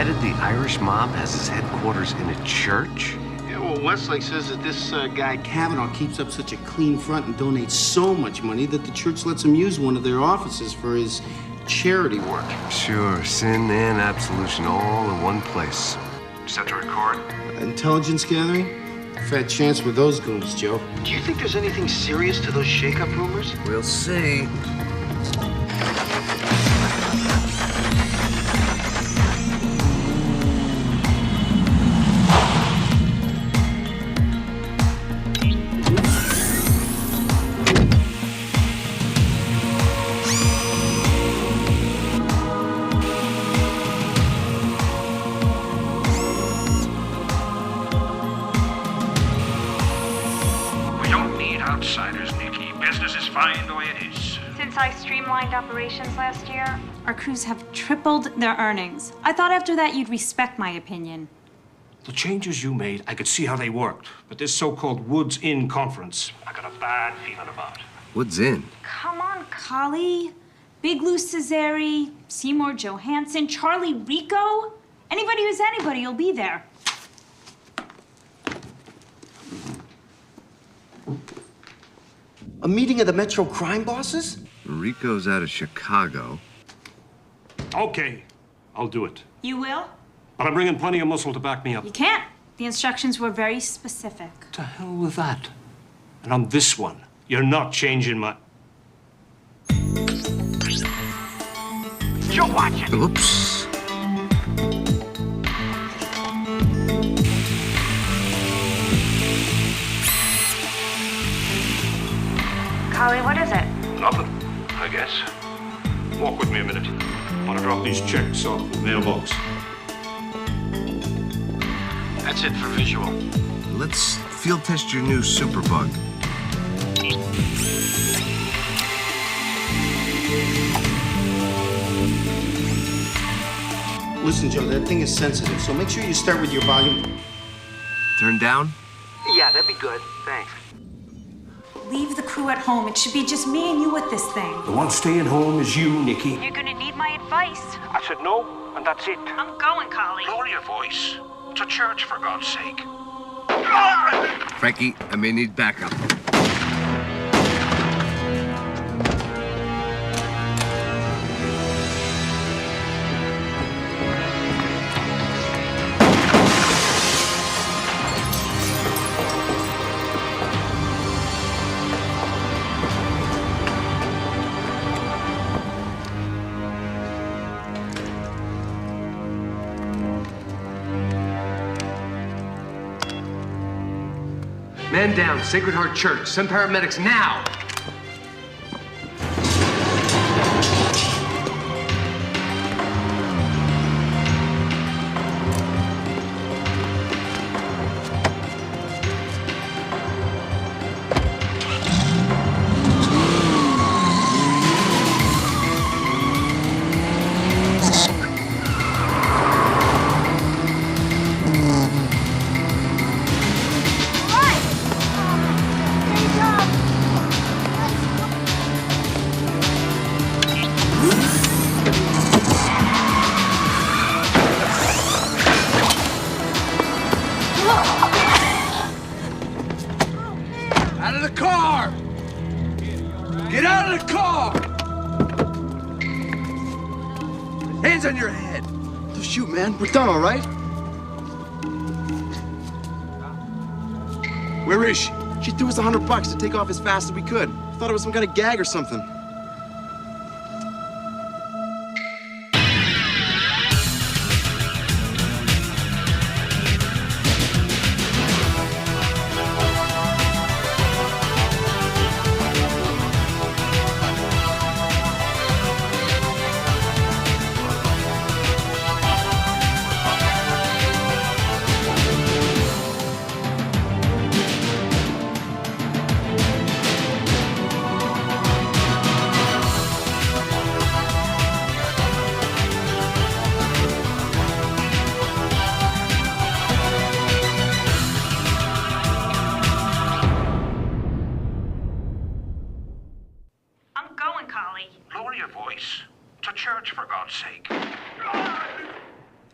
decided the Irish mob has its headquarters in a church? Yeah, well, Westlake says that this guy Kavanaugh keeps up such a clean front and donates so much money that the church lets him use one of their offices for his charity work. Sure, sin and absolution all in one place. Set to record? Intelligence gathering? Fat chance with those goons, Joe. Do you think there's anything serious to those shake-up rumors? We'll see. Outsiders, Nikki. Business is fine the way it is. Since I streamlined operations last year, our crews have tripled their earnings. I thought after that you'd respect my opinion. The changes you made, I could see how they worked. But this so-called Woods Inn conference, I got a bad feeling about. Woods Inn? Come on, Collie. Big Lou Cesare, Seymour Johansson, Charlie Rico. Anybody who's anybody will be there. A meeting of the Metro crime bosses? Rico's out of Chicago. Okay, I'll do it. You will? But I'm bringing plenty of muscle to back me up. You can't. The instructions were very specific. To hell with that. And on this one, you're not changing my... You're watching! Oops. Collie, what is it? Nothing, I guess. Walk with me a minute. I want to drop these checks off the mailbox. That's it for visual. Let's field test your new superbug. Listen, Joe, that thing is sensitive, so make sure you start with your volume. Turn down? Yeah, that'd be good. Thanks. Leave the crew at home. It should be just me and you with this thing. The one staying home is you, Nikki. You're gonna need my advice. I said no, and that's it. I'm going, Collie. Lower your voice. It's a church, for God's sake. Frankie, I may need backup. Man down, Sacred Heart Church. Send paramedics now! Out of the car! Get out of the car! Hands on your head! Oh, shoot, man. We're done, all right? Where is she? She threw us $100 to take off as fast as we could. Thought it was some kind of gag or something.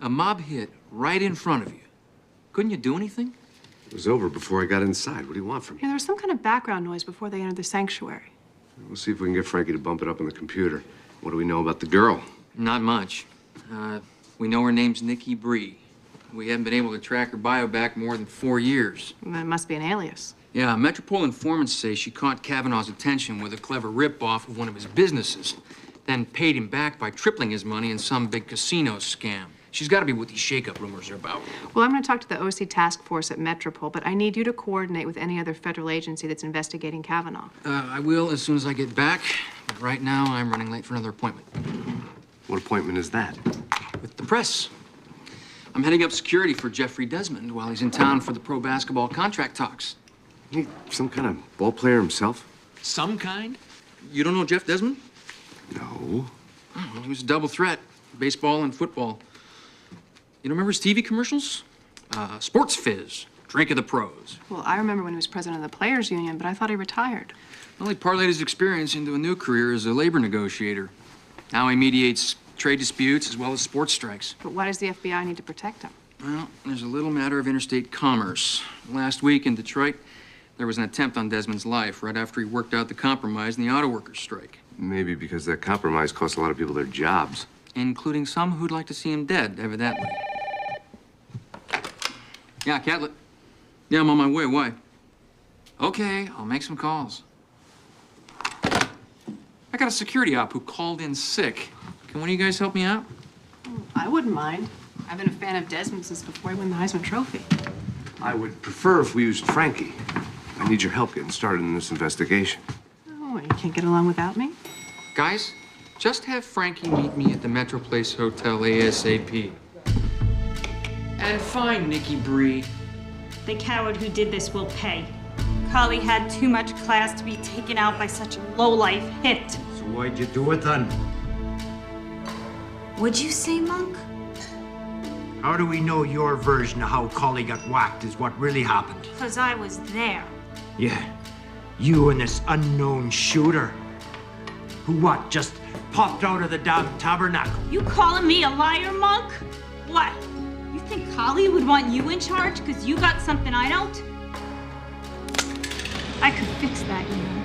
A mob hit right in front of you. Couldn't you do anything? It was over before I got inside. What do you want from me? Yeah, there was some kind of background noise before they entered the sanctuary. We'll see if we can get Frankie to bump it up on the computer. What do we know about the girl? Not much. We know her name's Nikki Bree. We haven't been able to track her bio back more than 4 years. That must be an alias. Yeah, Metropole informants say she caught Kavanaugh's attention with a clever rip-off of one of his businesses, then paid him back by tripling his money in some big casino scam. She's got to be what these shake-up rumors are about. Well, I'm going to talk to the OC task force at Metropole, but I need you to coordinate with any other federal agency that's investigating Kavanaugh. I will as soon as I get back, but right now I'm running late for another appointment. What appointment is that? With the press. I'm heading up security for Jeffrey Desmond while he's in town for the pro basketball contract talks. He some kind of ball player himself? Some kind? You don't know Jeff Desmond? No. Oh, well, he was a double threat, baseball and football. You don't remember his TV commercials? Sports Fizz, drink of the pros. Well, I remember when he was president of the Players Union, but I thought he retired. Well, he parlayed his experience into a new career as a labor negotiator. Now he mediates trade disputes as well as sports strikes. But why does the FBI need to protect him? Well, there's a little matter of interstate commerce. Last week in Detroit, there was an attempt on Desmond's life right after he worked out the compromise in the auto workers' strike. Maybe because that compromise cost a lot of people their jobs. Including some who'd like to see him dead, evidently. Yeah, Catlett. Yeah, I'm on my way. Why? Okay, I'll make some calls. I got a security op who called in sick. Can one of you guys help me out? I wouldn't mind. I've been a fan of Desmond since before he won the Heisman Trophy. I would prefer if we used Frankie. I need your help getting started in this investigation. Oh, you can't get along without me? Guys, just have Frankie meet me at the Metro Place Hotel ASAP. And find Nikki Bree. The coward who did this will pay. Collie had too much class to be taken out by such a low-life hit. So why'd you do it then? What'd you say, Monk? How do we know your version of how Collie got whacked is what really happened? Because I was there. Yeah, you and this unknown shooter. Who what, just popped out of the damn tabernacle? You calling me a liar, Monk? What? You think Collie would want you in charge because you got something I don't? I could fix that, you know.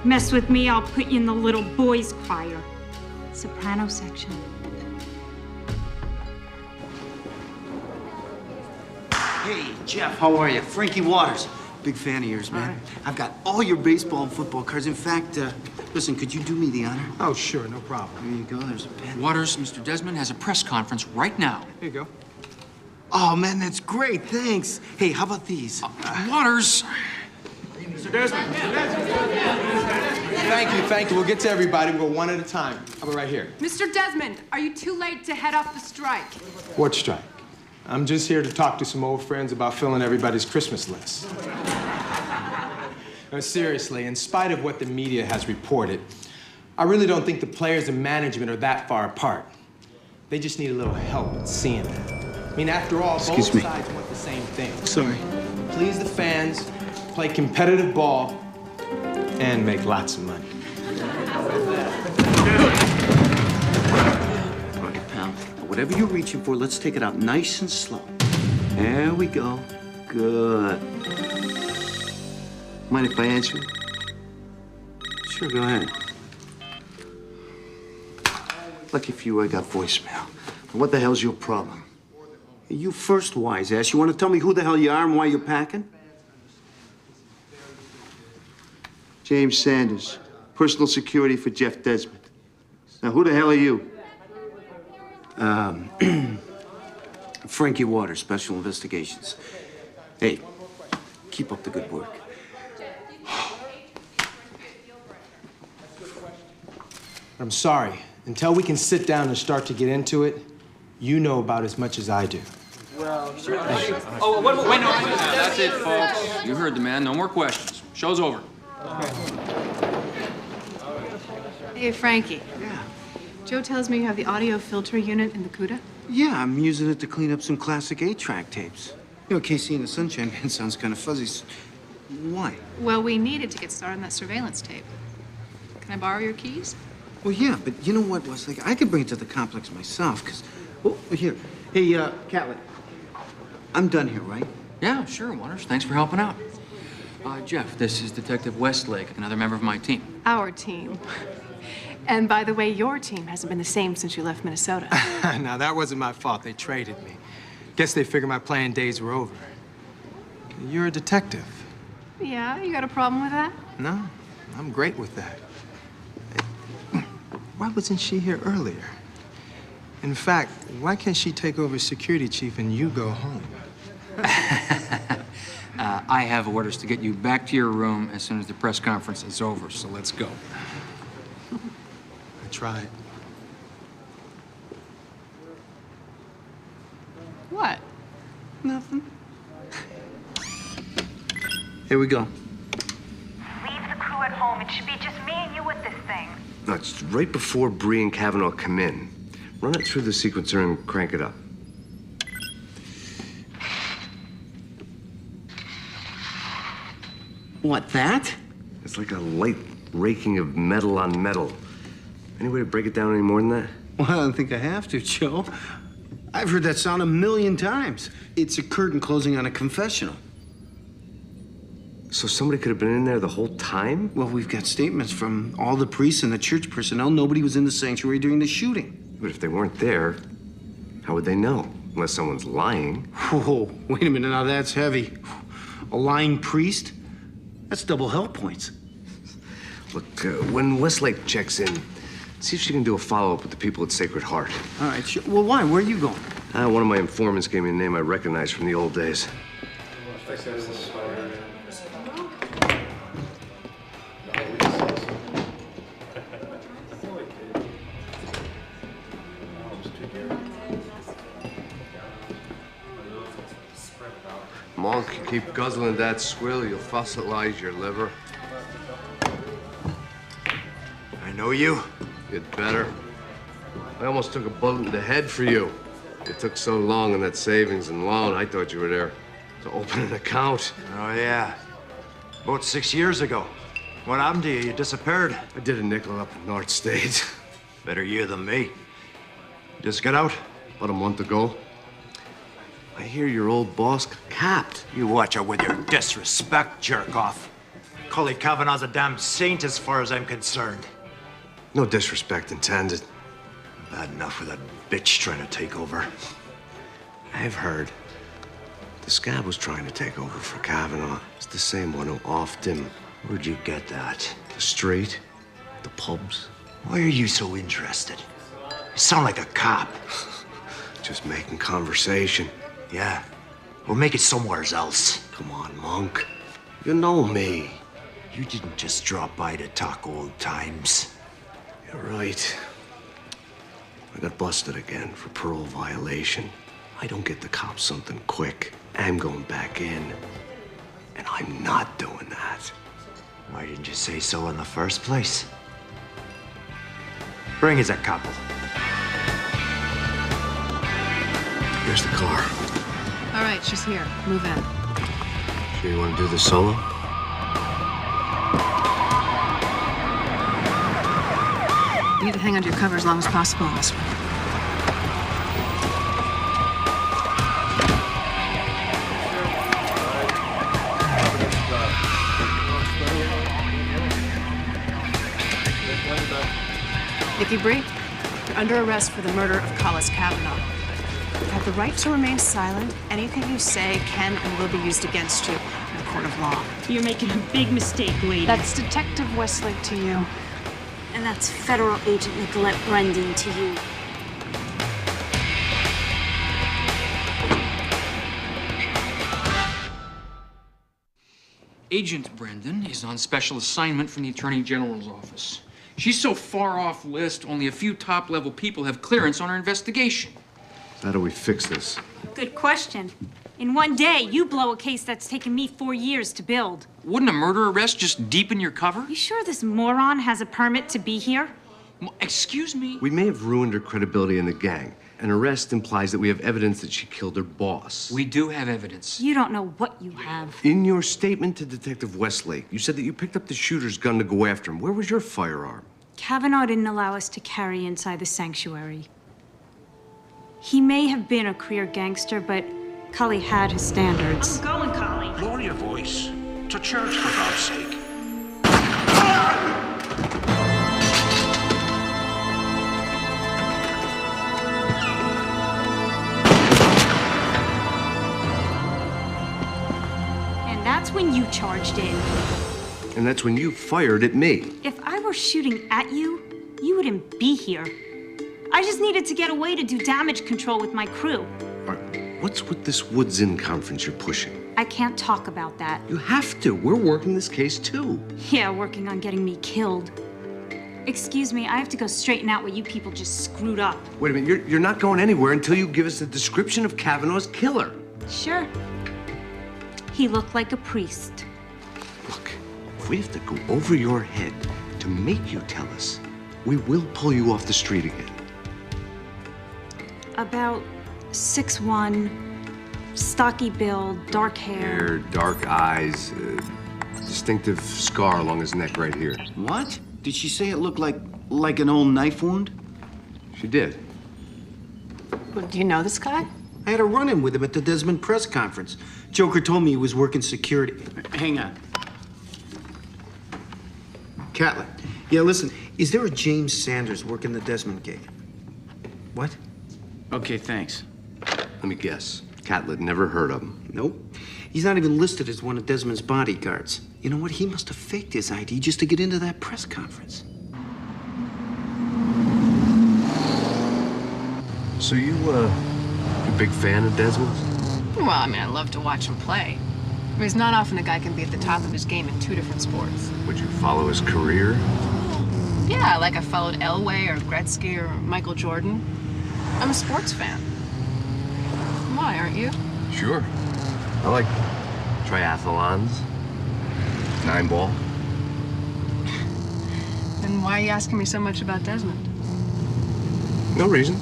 Mess with me, I'll put you in the little boys' choir. Soprano section. Hey, Jeff, how are you? Frankie Waters. Big fan of yours, man. I've got all your baseball and football cards. In fact, listen, could you do me the honor? Oh, sure, no problem. There you go, there's a pen. Waters, Mr. Desmond has a press conference right now. Here you go. Oh, man, that's great, thanks. Hey, how about these? Waters! Mr. Desmond. Thank you. We'll get to everybody. We'll go one at a time. How about right here? Mr. Desmond, are you too late to head off the strike? What strike? I'm just here to talk to some old friends about filling everybody's Christmas list. No, seriously, in spite of what the media has reported, I really don't think the players and management are that far apart. They just need a little help in seeing that. I mean, after all, both sides want the same thing. Sorry. Please the fans, play competitive ball, and make lots of money. All right, pal. Whatever you're reaching for, let's take it out nice and slow. There we go. Good. Mind if I answer? Sure, go ahead. Lucky for you, I got voicemail. What the hell's your problem? You first, wise ass. You want to tell me who the hell you are and why you're packing? James Sanders, personal security for Jeff Desmond. Now, who the hell are you? Frankie Waters, Special Investigations. Hey, keep up the good work. I'm sorry. Until we can sit down and start to get into it, you know about as much as I do. Oh, wait, no. That's it, folks. You heard the man. No more questions. Show's over. Hey, Frankie. Yeah. Joe tells me you have the audio filter unit in the CUDA. Yeah, I'm using it to clean up some classic 8-track tapes. You know, Casey and the Sunshine Band sounds kind of fuzzy. Why? Well, we needed to get started on that surveillance tape. Can I borrow your keys? Well, yeah, but you know what, Westlake? I could bring it to the complex myself, because Oh, here. Hey, Catlin. I'm done here, right? Yeah, sure, Waters. Thanks for helping out. Jeff, this is Detective Westlake, another member of my team. Our team. And by the way, your team hasn't been the same since you left Minnesota. Now, that wasn't my fault. They traded me. Guess they figured my playing days were over. You're a detective. Yeah, you got a problem with that? No, I'm great with that. Why wasn't she here earlier? In fact, why can't she take over security chief and you go home? I have orders to get you back to your room as soon as the press conference is over, so let's go. I tried. What? Nothing. Here we go. Leave the crew at home. It should be just me and you with this thing. No, it's right before Bree and Kavanaugh come in. Run it through the sequencer and crank it up. What, that? It's like a light raking of metal on metal. Any way to break it down any more than that? Well, I don't think I have to, Joe. I've heard that sound 1,000,000 times. It's a curtain closing on a confessional. So somebody could have been in there the whole time? Well, we've got statements from all the priests and the church personnel. Nobody was in the sanctuary during the shooting. But if they weren't there, how would they know? Unless someone's lying. Whoa, wait a minute, now that's heavy. A lying priest? That's double hell points. Look, when Westlake checks in, see if she can do a follow-up with the people at Sacred Heart. All right, sure. Well, why? Where are you going? One of my informants gave me a name I recognize from the old days. Monk, you keep guzzling that swill, you'll fossilize your liver. I know you. You'd better. I almost took a bullet in the head for you. It took so long in that savings and loan, I thought you were there to open an account. Oh, yeah. About 6 years ago. What happened to you? You disappeared. I did a nickel up in North State. Better you than me. Just got out? About a month ago. I hear your old boss got capped. You watch out with your disrespect, jerk-off. Cully Kavanaugh's a damn saint as far as I'm concerned. No disrespect intended. Bad enough with that bitch trying to take over. I've heard. The scab was trying to take over for Kavanaugh. It's the same one who offed him. Where'd you get that? The street, the pubs. Why are you so interested? You sound like a cop. Just making conversation. Yeah. We'll make it somewhere else. Come on, Monk. You know me. You didn't just drop by to talk old times. You're right. I got busted again for parole violation. I don't get the cops something quick. I'm going back in. And I'm not doing that. Why didn't you say so in the first place? Bring us a couple. Here's the car. All right, she's here. Move in. Sure you want to do this solo? You need to hang onto your cover as long as possible on this one. Nikki Bree, you're under arrest for the murder of Collis Kavanaugh. You have the right to remain silent. Anything you say can and will be used against you in a court of law. You're making a big mistake, lady. That's Detective Westlake to you. And that's Federal Agent Nicolette Brendan to you. Agent Brendan is on special assignment from the Attorney General's office. She's so far off list, only a few top-level people have clearance on her investigation. How do we fix this? Good question. In one day, you blow a case that's taken me 4 years to build. Wouldn't a murder arrest just deepen your cover? You sure this moron has a permit to be here? Excuse me? We may have ruined her credibility in the gang. An arrest implies that we have evidence that she killed her boss. We do have evidence. You don't know what you have. In your statement to Detective Westlake, you said that you picked up the shooter's gun to go after him. Where was your firearm? Kavanaugh didn't allow us to carry inside the sanctuary. He may have been a career gangster, but Cully had his standards. I'm going, Collie. Lower your voice. It's a church, for God's sake. And that's when you charged in. And that's when you fired at me. If I were shooting at you, you wouldn't be here. I just needed to get away to do damage control with my crew. All right, what's with this Woods In conference you're pushing? I can't talk about that. You have to. We're working this case too. Yeah, working on getting me killed. Excuse me, I have to go straighten out what you people just screwed up. Wait a minute, you're not going anywhere until you give us a description of Kavanaugh's killer. Sure. He looked like a priest. Look, if we have to go over your head to make you tell us, we will pull you off the street again. About 6'1", stocky build, dark hair. Dark eyes, distinctive scar along his neck right here. What? Did she say it looked like an old knife wound? She did. Well, do you know this guy? I had a run-in with him at the Desmond press conference. Joker told me he was working security. Hang on. Catlett. Yeah, listen, is there a James Sanders working the Desmond gig? What? Okay, thanks. Let me guess. Catlett never heard of him. Nope. He's not even listed as one of Desmond's bodyguards. You know what? He must have faked his ID just to get into that press conference. So you a big fan of Desmond's? Well, I mean, I love to watch him play. I mean, it's not often a guy can be at the top of his game in 2 different sports. Would you follow his career? Yeah, like I followed Elway or Gretzky or Michael Jordan. I'm a sports fan. Why, aren't you? Sure. I like triathlons, 9-ball. Then why are you asking me so much about Desmond? No reason.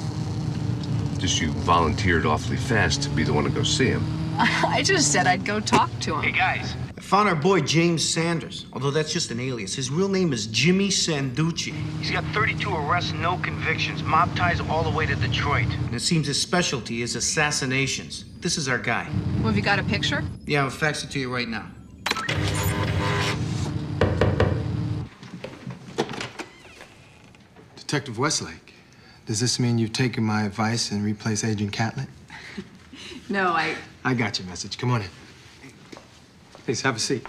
Just you volunteered awfully fast to be the one to go see him. I just said I'd go talk to him. Hey, guys. I found our boy James Sanders, although that's just an alias. His real name is Jimmy Sanducci. He's got 32 arrests, no convictions, mob ties all the way to Detroit. And it seems his specialty is assassinations. This is our guy. Well, have you got a picture? Yeah, I'll fax it to you right now. Detective Westlake, does this mean you've taken my advice and replaced Agent Catlett? No, I got your message. Come on in. Please, have a seat.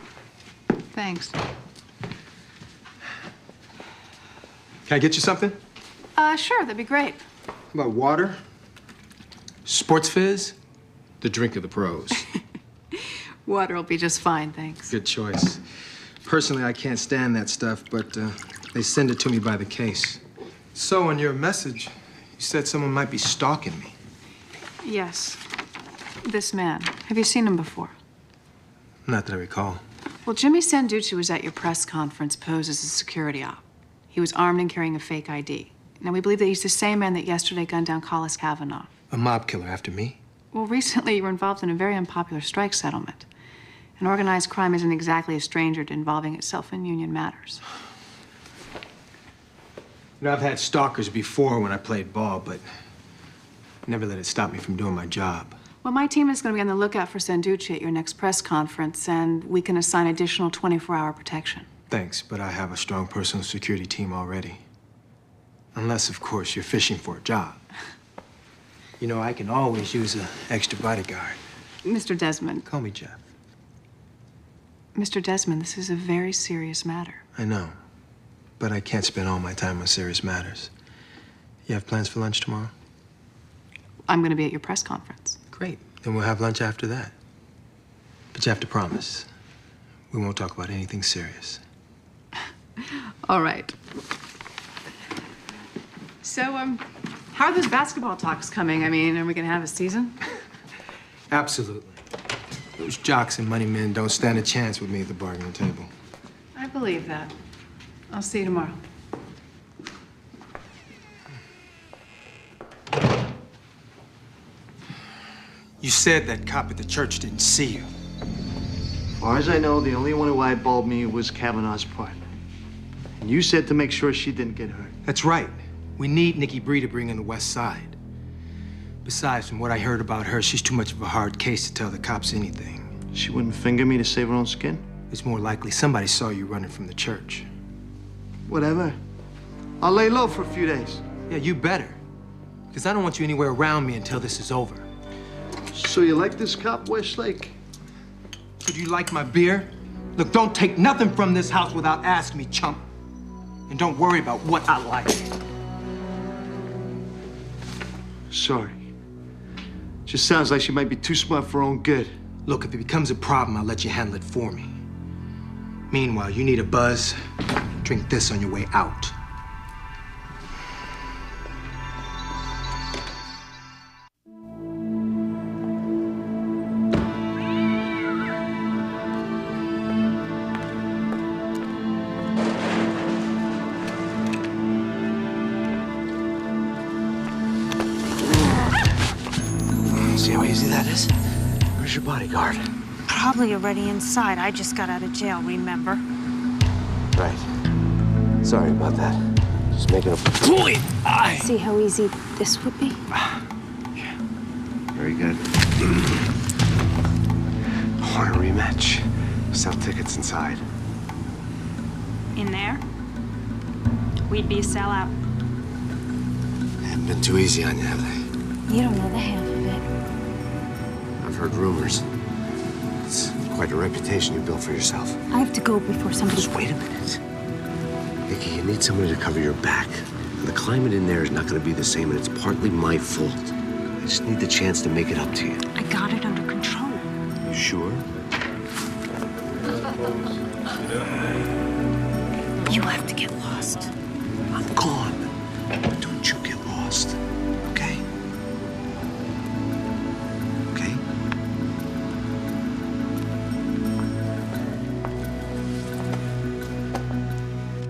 Thanks. Can I get you something? Sure, that'd be great. How about water? Sports fizz? The drink of the pros. Water will be just fine, thanks. Good choice. Personally, I can't stand that stuff, but they send it to me by the case. So, in your message, you said someone might be stalking me. Yes. This man. Have you seen him before? Not that I recall. Well, Jimmy Sanducci was at your press conference posed as a security op. He was armed and carrying a fake ID. Now, we believe that he's the same man that yesterday gunned down Collis Kavanaugh. A mob killer after me? Well, recently you were involved in a very unpopular strike settlement. And organized crime isn't exactly a stranger to involving itself in union matters. You know, I've had stalkers before when I played ball, but never let it stop me from doing my job. Well, my team is going to be on the lookout for Sanducci at your next press conference, and we can assign additional 24-hour protection. Thanks, but I have a strong personal security team already. Unless, of course, you're fishing for a job. You know, I can always use an extra bodyguard. Mr. Desmond. Call me Jeff. Mr. Desmond, this is a very serious matter. I know, but I can't spend all my time on serious matters. You have plans for lunch tomorrow? I'm going to be at your press conference. Great. Then we'll have lunch after that. But you have to promise, we won't talk about anything serious. All right. So, how are those basketball talks coming? I mean, are we going to have a season? Absolutely. Those jocks and money men don't stand a chance with me at the bargaining table. I believe that. I'll see you tomorrow. You said that cop at the church didn't see you. As far as I know, the only one who eyeballed me was Kavanaugh's partner. And you said to make sure she didn't get hurt. That's right. We need Nikki Bree to bring in the West Side. Besides, from what I heard about her, she's too much of a hard case to tell the cops anything. She wouldn't finger me to save her own skin? It's more likely somebody saw you running from the church. Whatever. I'll lay low for a few days. Yeah, you better. Because I don't want you anywhere around me until this is over. So you like this cop, Westlake? So do you like my beer? Look, don't take nothing from this house without asking me, chump. And don't worry about what I like. Sorry. Just sounds like she might be too smart for her own good. Look, if it becomes a problem, I'll let you handle it for me. Meanwhile, you need a buzz. Drink this on your way out. See how easy that is? Where's your bodyguard? Probably already inside. I just got out of jail, remember? Right. Sorry about that. Just making a point. See how easy this would be? Very good. Want a rematch? Sell tickets inside. In there? We'd be a sellout. Haven't been too easy on you, have they? You don't know the half of it. I've heard rumors. It's quite a reputation you built for yourself. I have to go before somebody... Just wait a minute. Nikki, you need somebody to cover your back. The climate in there is not going to be the same, and it's partly my fault. I just need the chance to make it up to you. I got it under control. You sure? You have to get lost. I'm gone. Don't you get lost, okay? Okay?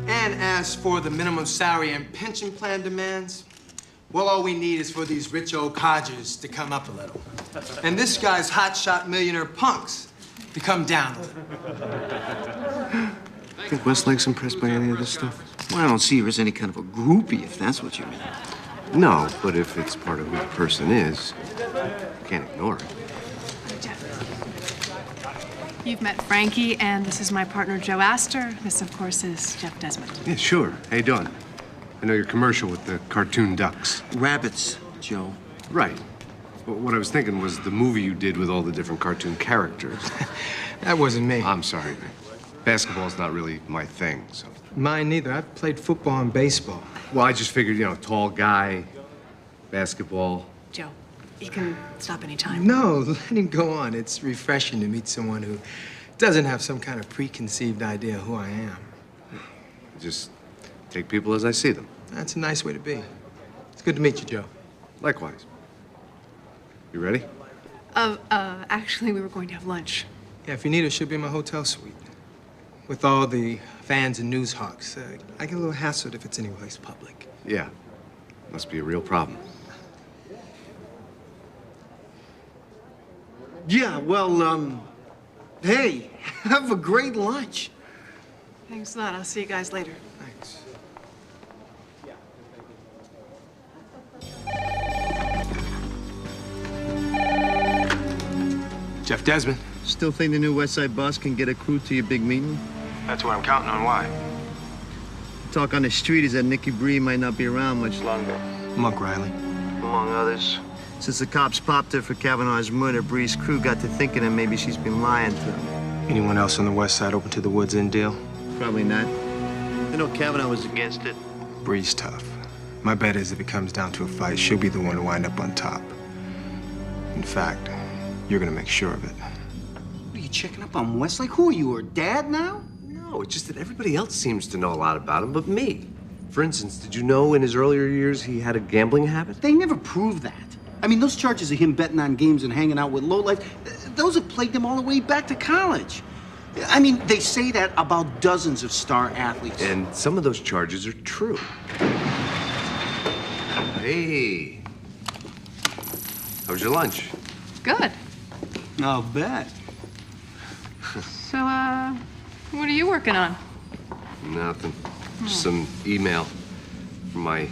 And as for the minimum salary and pension plan demands, well, all we need is for these rich old codgers to come up a little. And this guy's hotshot millionaire punks to come down a little. Think Westlake's impressed by any of this stuff? Well, I don't see her as any kind of a groupie, if that's what you mean. No, but if it's part of who the person is, you can't ignore it. You've met Frankie, and this is my partner, Joe Astor. This, of course, is Jeff Desmond. Yeah, sure. How you doing? I know your commercial with the cartoon ducks. Rabbits, Joe. Right. But what I was thinking was the movie you did with all the different cartoon characters. That wasn't me. I'm sorry. Basketball's not really my thing, so. Mine neither. I've played football and baseball. Well, I just figured, tall guy, basketball. Joe, you can stop anytime. No, let him go on. It's refreshing to meet someone who doesn't have some kind of preconceived idea of who I am. Just take people as I see them. That's a nice way to be. It's good to meet you, Joe. Likewise. You ready? Actually, we were going to have lunch. Yeah, if you need her, she'll be in my hotel suite. With all the fans and news hawks, I get a little hassled if it's anyplace public. Yeah. Must be a real problem. Yeah, well, hey, have a great lunch. Thanks a lot. I'll see you guys later. Thanks. Jeff Desmond. Still think the new West Side boss can get a crew to your big meeting? That's what I'm counting on. Why? Talk on the street is that Nikki Bree might not be around much longer. Monk Riley. Among others. Since the cops popped her for Kavanaugh's murder, Bree's crew got to thinking that maybe she's been lying to them. Anyone else on the West Side open to the Woods End deal? Probably not. I know Kavanaugh was against it. Bree's tough. My bet is if it comes down to a fight, she'll be the one to wind up on top. In fact, you're gonna make sure of it. What are you checking up on Westlake? Who are you, her dad now? No, it's just that everybody else seems to know a lot about him but me. For instance, did you know in his earlier years he had a gambling habit? They never proved that. I mean, those charges of him betting on games and hanging out with lowlife, those have plagued him all the way back to college. I mean, they say that about dozens of star athletes. And some of those charges are true. Hey. How was your lunch? Good. I'll bet. So, what are you working on? Nothing. Just some email from my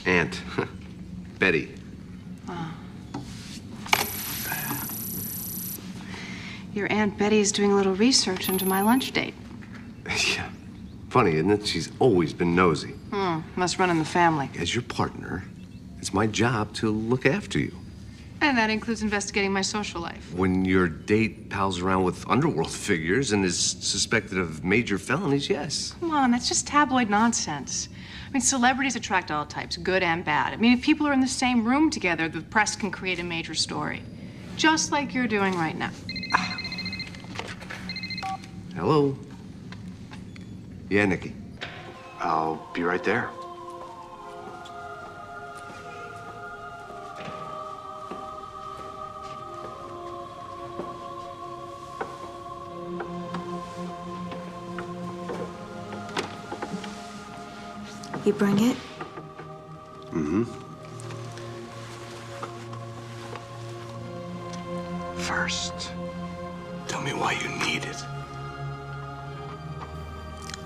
aunt, Betty. Your Aunt Betty is doing a little research into my lunch date. Yeah. Funny, isn't it? She's always been nosy. Must run in the family. As your partner, it's my job to look after you. And that includes investigating my social life. When your date pals around with underworld figures and is suspected of major felonies, yes. Come on, that's just tabloid nonsense. I mean, celebrities attract all types, good and bad. I mean, if people are in the same room together, the press can create a major story. Just like you're doing right now. Hello? Yeah, Nikki. I'll be right there. You bring it? Mm-hmm. First, tell me why you need it.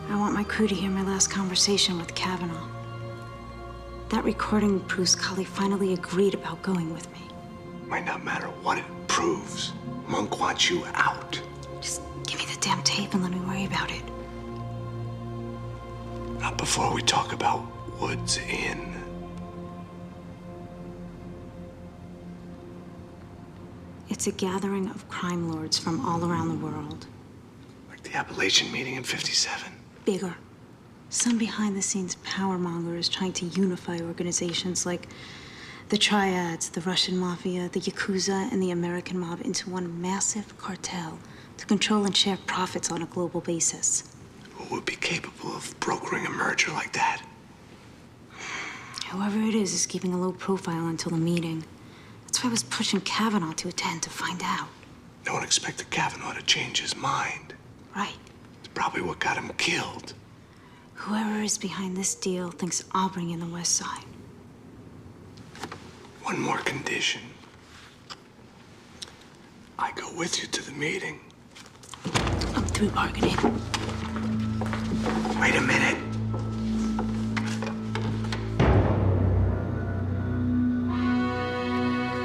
I want my crew to hear my last conversation with Kavanaugh. That recording proves Kali finally agreed about going with me. Might not matter what it proves. Monk wants you out. Just give me the damn tape and let me worry about it. Not before we talk about Woods Inn. It's a gathering of crime lords from all around the world. Like the Appalachian meeting in '57. Bigger. Some behind-the-scenes power mongers trying to unify organizations like the Triads, the Russian mafia, the Yakuza, and the American mob into one massive cartel to control and share profits on a global basis. Who would be capable of brokering a merger like that? Whoever it is keeping a low profile until the meeting. That's why I was pushing Kavanaugh to attend to find out. No one expected Kavanaugh to change his mind. Right. It's probably what got him killed. Whoever is behind this deal thinks I'll bring in the West Side. One more condition. I go with you to the meeting. I'm through bargaining. Wait a minute.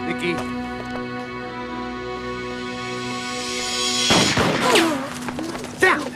Nikki. Down!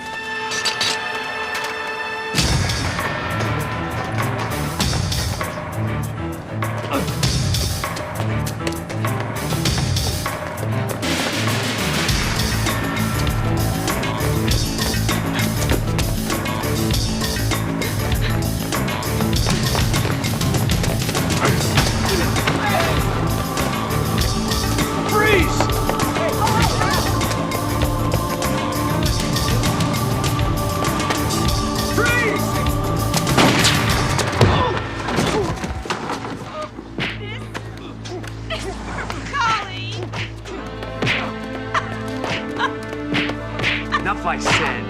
Enough, I said.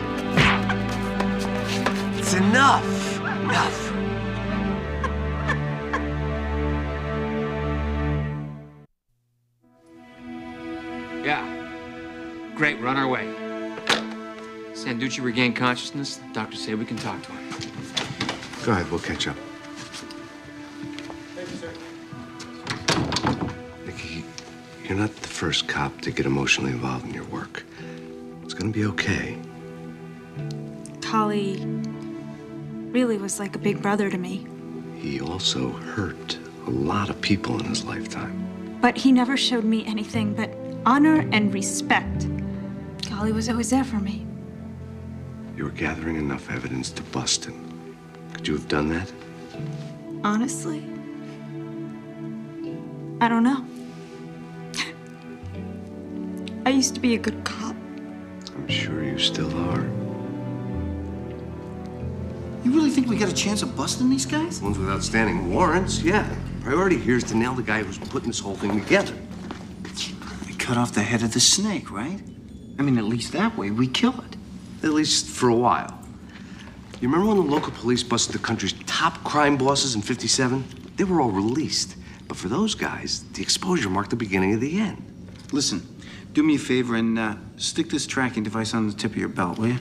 It's enough. Enough. Yeah. Great, we're on our way. Sanducci regained consciousness. The doctors say we can talk to him. Go ahead, we'll catch up. Thank you, sir. Nikki, you're not the first cop to get emotionally involved in your work. It's gonna be okay. Kali really was like a big brother to me. He also hurt a lot of people in his lifetime. But he never showed me anything but honor and respect. Kali was always there for me. You were gathering enough evidence to bust him. Could you have done that? Honestly, I don't know. I used to be a good cop. I'm sure you still are. You really think we got a chance of busting these guys? Ones with outstanding warrants, yeah. Priority here is to nail the guy who's putting this whole thing together. We cut off the head of the snake, right? I mean, at least that way we kill it. At least for a while. You remember when the local police busted the country's top crime bosses in '57? They were all released. But for those guys, the exposure marked the beginning of the end. Listen, do me a favor and stick this tracking device on the tip of your belt, will you?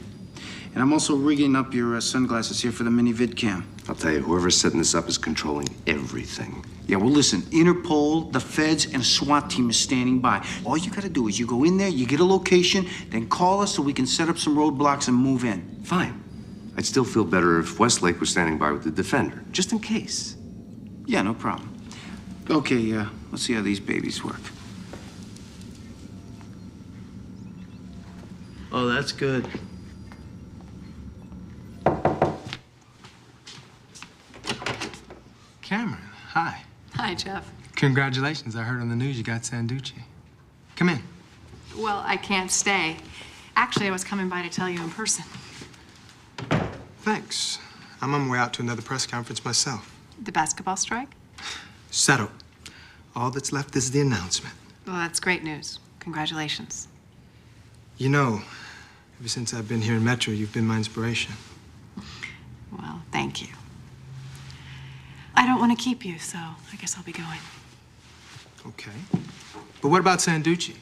And I'm also rigging up your sunglasses here for the mini vid cam. I'll tell you, whoever's setting this up is controlling everything. Yeah, well, listen, Interpol, the feds, and a SWAT team is standing by. All you gotta do is you go in there, you get a location, then call us so we can set up some roadblocks and move in. Fine. I'd still feel better if Westlake was standing by with the defender, just in case. Yeah, no problem. Okay, let's see how these babies work. Oh, that's good. Cameron, hi. Hi, Jeff. Congratulations. I heard on the news you got Sanducci. Come in. Well, I can't stay. Actually, I was coming by to tell you in person. Thanks. I'm on my way out to another press conference myself. The basketball strike? Settled. All that's left is the announcement. Well, that's great news. Congratulations. You know, ever since I've been here in Metro, you've been my inspiration. Well, thank you. I don't want to keep you, so I guess I'll be going. Okay. But what about Sanducci?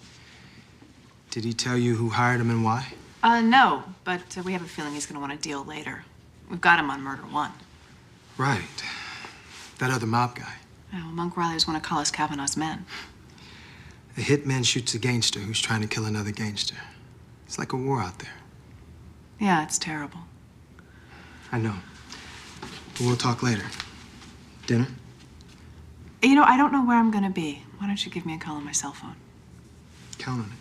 Did he tell you who hired him and why? No, but we have a feeling he's going to want a deal later. We've got him on Murder 1. Right. That other mob guy. Oh, Monk Riley was one of Collis Kavanaugh's men. A hitman shoots a gangster who's trying to kill another gangster. It's like a war out there. Yeah, it's terrible. I know. But we'll talk later. Dinner? You know, I don't know where I'm going to be. Why don't you give me a call on my cell phone? Count on it.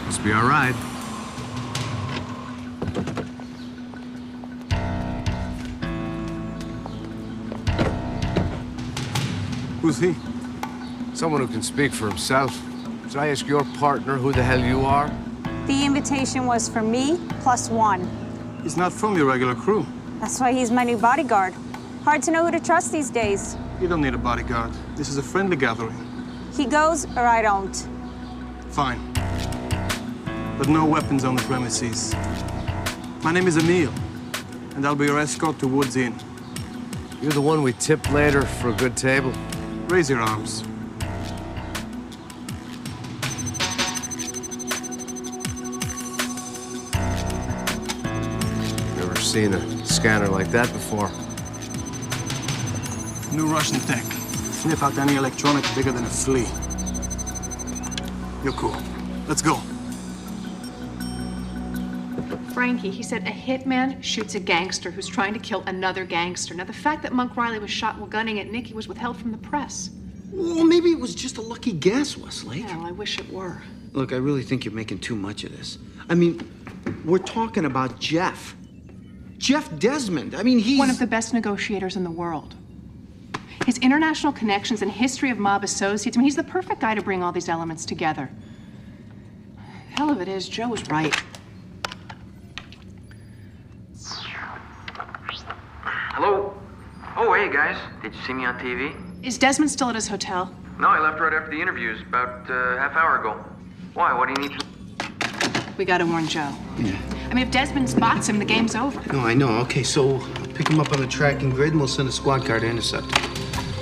Must be all right. Who's he? Someone who can speak for himself. Should I ask your partner who the hell you are? The invitation was for me, plus one. He's not from your regular crew. That's why he's my new bodyguard. Hard to know who to trust these days. You don't need a bodyguard. This is a friendly gathering. He goes or I don't. Fine. But no weapons on the premises. My name is Emil, and I'll be your escort to Woods Inn. You're the one we tip later for a good table? Raise your arms. Never seen a scanner like that before. New Russian tech. Sniff out any electronic bigger than a flea. You're cool. Let's go. Frankie, he said a hitman shoots a gangster who's trying to kill another gangster. Now, the fact that Monk Riley was shot while gunning at Nikki was withheld from the press. Well, maybe it was just a lucky guess, Westlake. Well, I wish it were. Look, I really think you're making too much of this. I mean, we're talking about Jeff. Jeff Desmond. I mean, he's one of the best negotiators in the world. His international connections and history of mob associates, I mean, he's the perfect guy to bring all these elements together. Hell of it is, Joe was right. Hello? Oh, hey, guys. Did you see me on TV? Is Desmond still at his hotel? No, I left right after the interviews, about half hour ago. Why? What do you need to... We gotta warn Joe. Yeah. I mean, if Desmond spots him, the game's over. No, I know. Okay, so pick him up on the tracking grid and we'll send a squad car to intercept him.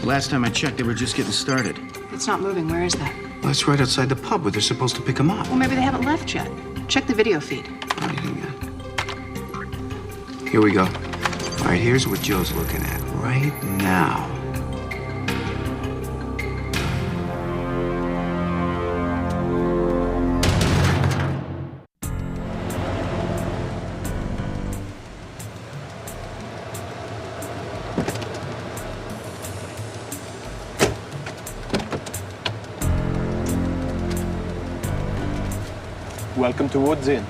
Last time I checked, they were just getting started. It's not moving. Where is that? Well, that's right outside the pub where they're supposed to pick him up. Well, maybe they haven't left yet. Check the video feed. All right, hang on. Here we go. All right, here's what Joe's looking at right now. Welcome to Woods Inn.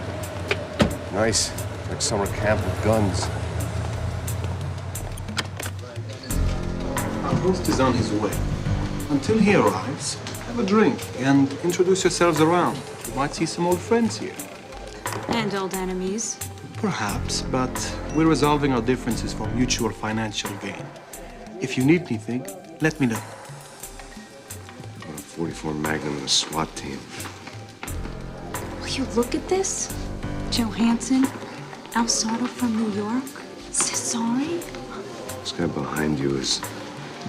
Nice. Like summer camp with guns. Our host is on his way. Until he arrives, have a drink and introduce yourselves around. You might see some old friends here. And old enemies. Perhaps, but we're resolving our differences for mutual financial gain. If you need anything, let me know. 44 Magnum and a SWAT team. Will you look at this? Johansson, Astor from New York, Cesare. This guy behind you is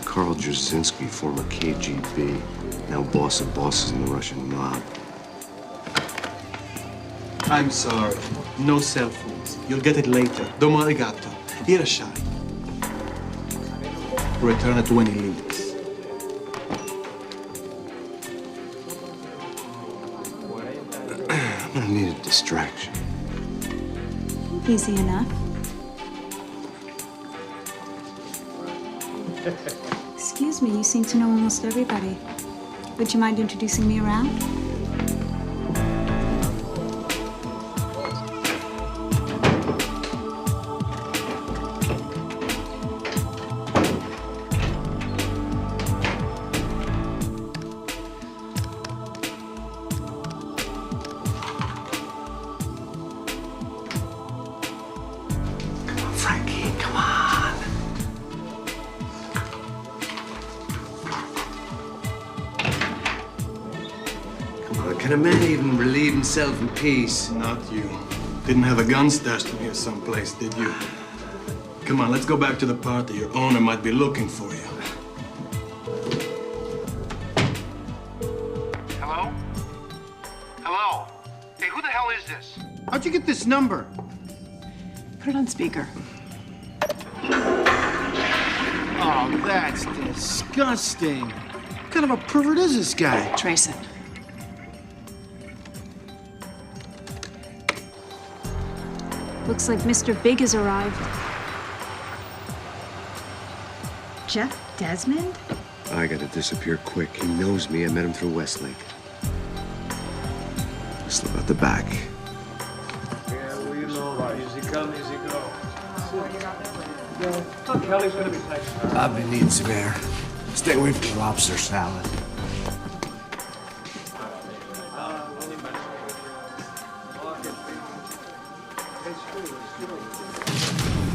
Karl Jasinski, former KGB, now boss of bosses in the Russian mob. I'm sorry. No cell phones. You'll get it later. Domo arigato. Here a shot. Return it when he leaves. I'm gonna need a distraction. Easy enough. Excuse me, you seem to know almost everybody. Would you mind introducing me around? Frankie, come on. Come on, can a man even relieve himself in peace? Not you. Didn't have a gun stashed in here someplace, did you? Come on, let's go back to the party. Your owner might be looking for you. Hello? Hello? Hey, who the hell is this? How'd you get this number? Put it on speaker. Oh, that's disgusting. What kind of a pervert is this guy? Trace it. Looks like Mr. Big has arrived. Jeff Desmond? I gotta disappear quick. He knows me. I met him through Westlake. Slip out the back. Yeah, well, you know, easy come, easy go. Oh, Kelly's gonna be nice. I've been needing some air. Stay away from the lobster salad.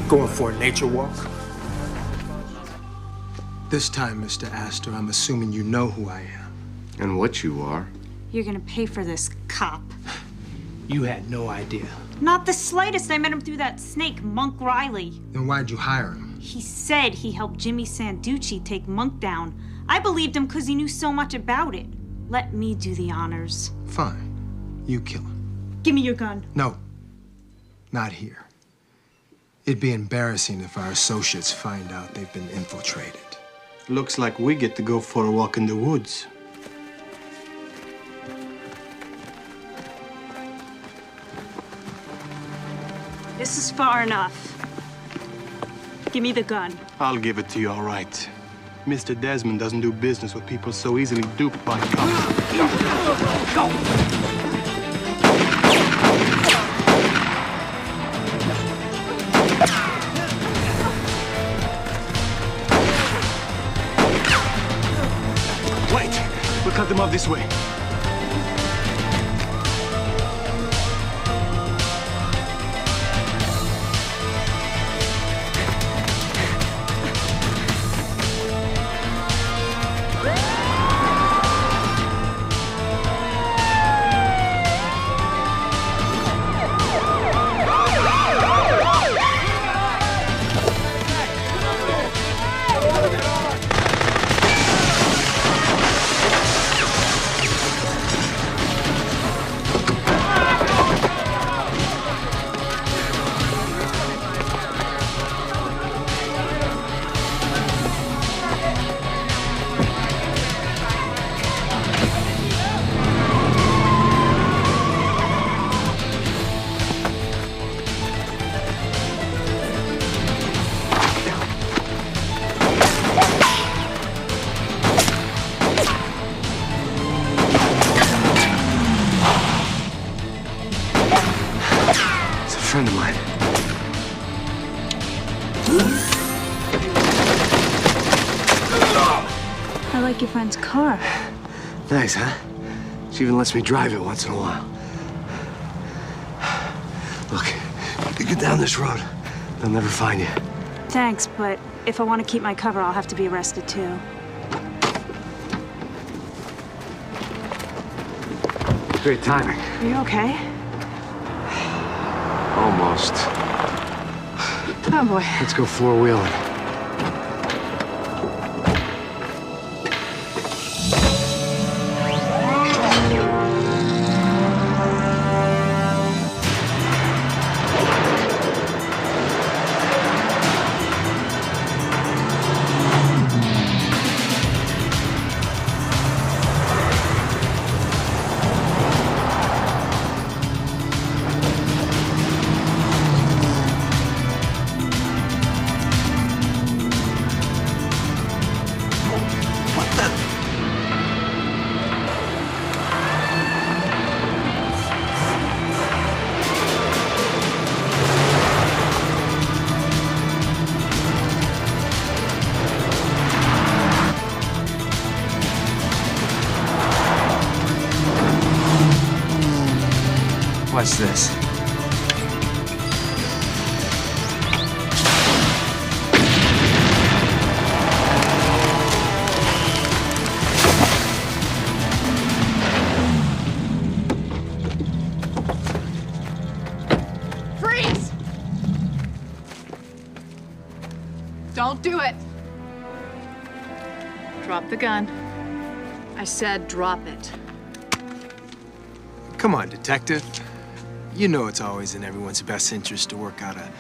Going for a nature walk? This time, Mr. Astor, I'm assuming you know who I am. And what you are. You're gonna pay for this, cop. You had no idea. Not the slightest. I met him through that snake, Monk Riley. Then why'd you hire him? He said he helped Jimmy Sanducci take Monk down. I believed him because he knew so much about it. Let me do the honors. Fine. You kill him. Give me your gun. No. Not here. It'd be embarrassing if our associates find out they've been infiltrated. Looks like we get to go for a walk in the woods. This is far enough. Give me the gun. I'll give it to you, all right. Mr. Desmond doesn't do business with people so easily duped by cops. Go! Wait! We'll cut them off this way. Friend of mine. I like your friend's car. Nice, huh? She even lets me drive it once in a while. Look, you get down this road, they'll never find you. Thanks, but if I want to keep my cover, I'll have to be arrested too. Great timing. Are you okay? Almost. Oh boy. Let's go four-wheeling. What's this? Freeze! Don't do it. Drop the gun. I said drop it. Come on, detective. You know it's always in everyone's best interest to work out a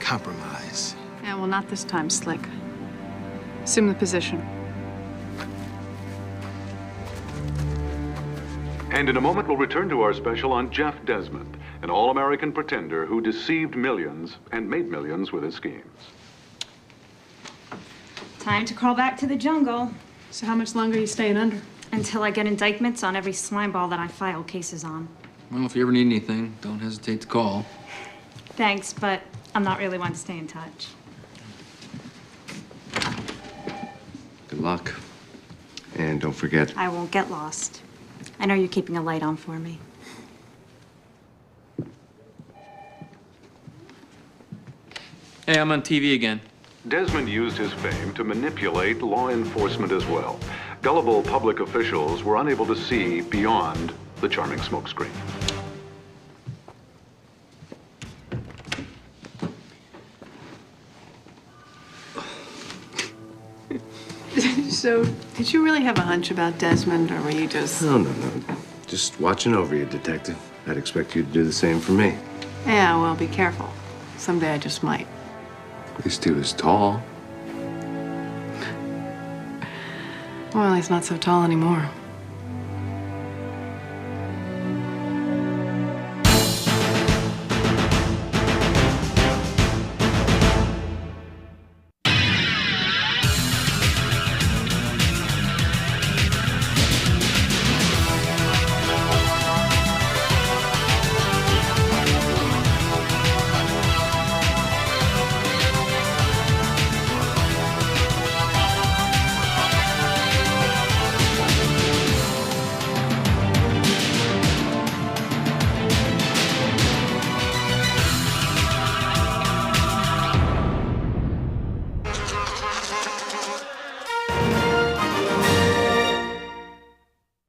compromise. Yeah, well, not this time, Slick. Assume the position. And in a moment, we'll return to our special on Jeff Desmond, an all-American pretender who deceived millions and made millions with his schemes. Time to crawl back to the jungle. So how much longer are you staying under? Until I get indictments on every slimeball that I file cases on. Well, if you ever need anything, don't hesitate to call. Thanks, but I'm not really one to stay in touch. Good luck. And don't forget. I won't get lost. I know you're keeping a light on for me. Hey, I'm on TV again. Desmond used his fame to manipulate law enforcement as well. Gullible public officials were unable to see beyond the charming smokescreen. So, did you really have a hunch about Desmond, or were you just... No. Just watching over you, detective. I'd expect you to do the same for me. Yeah, well, be careful. Someday I just might. At least he was tall. Well, he's not so tall anymore.